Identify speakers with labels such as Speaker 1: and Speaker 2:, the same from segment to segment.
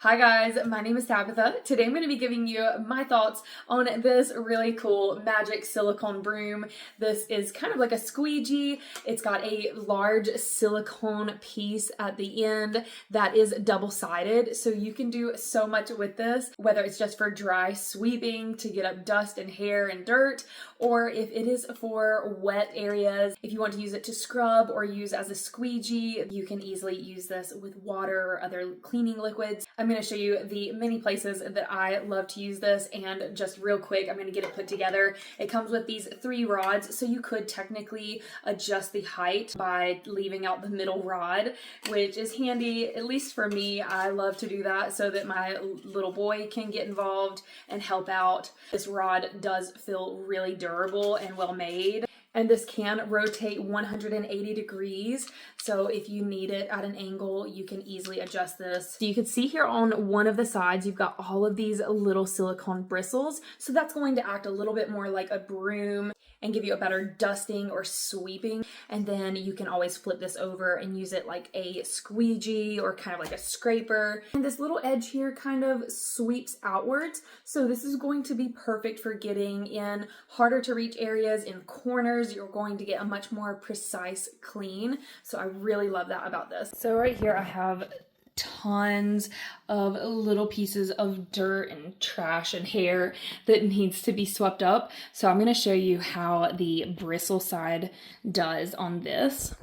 Speaker 1: Hi guys, my name is Tabitha. Today I'm going to be giving you my thoughts on this really cool magic silicone broom. This is kind of like a squeegee. It's got a large silicone piece at the end that is double-sided, so you can do so much with this, whether it's just for dry sweeping to get up dust and hair and dirt, or if it is for wet areas. If you want to use it to scrub or use as a squeegee, you can easily use this with water or other cleaning liquids. I'm going to show you the many places that I love to use this, and just real quick, I'm going to get it put together. It comes with these 3 rods, so you could technically adjust the height by leaving out the middle rod, which is handy, at least for me. I love to do that so that my little boy can get involved and help out. This rod does feel really durable and well made. And this can rotate 180 degrees. So if you need it at an angle, you can easily adjust this. So you can see here on one of the sides, you've got all of these little silicone bristles. So that's going to act a little bit more like a broom and give you a better dusting or sweeping. And then you can always flip this over and use it like a squeegee or kind of like a scraper. And this little edge here kind of sweeps outwards. So this is going to be perfect for getting in harder to reach areas, in corners. You're going to get a much more precise clean. So I really love that about this. So right here I have tons of little pieces of dirt and trash and hair that needs to be swept up. So I'm going to show you how the bristle side does on this.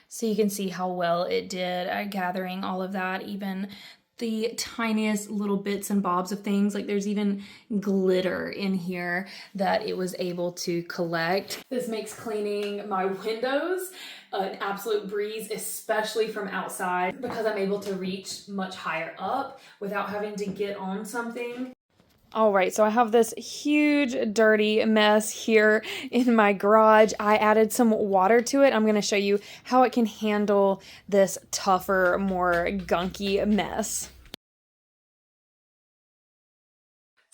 Speaker 1: So you can see how well it did at gathering all of that, even the tiniest little bits and bobs of things. Like there's even glitter in here that it was able to collect. This makes cleaning my windows an absolute breeze, especially from outside, because I'm able to reach much higher up without having to get on something. All right, so I have this huge dirty mess here in my garage. I added some water to it. I'm going to show you how it can handle this tougher, more gunky mess.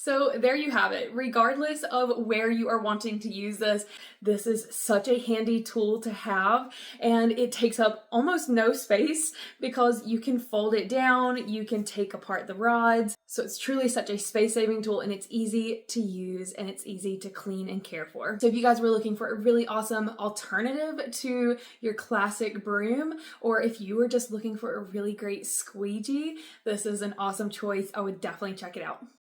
Speaker 1: So there you have it. Regardless of where you are wanting to use this, this is such a handy tool to have, and it takes up almost no space because you can fold it down, you can take apart the rods. So it's truly such a space-saving tool, and it's easy to use and it's easy to clean and care for. So if you guys were looking for a really awesome alternative to your classic broom, or if you were just looking for a really great squeegee, this is an awesome choice. I would definitely check it out.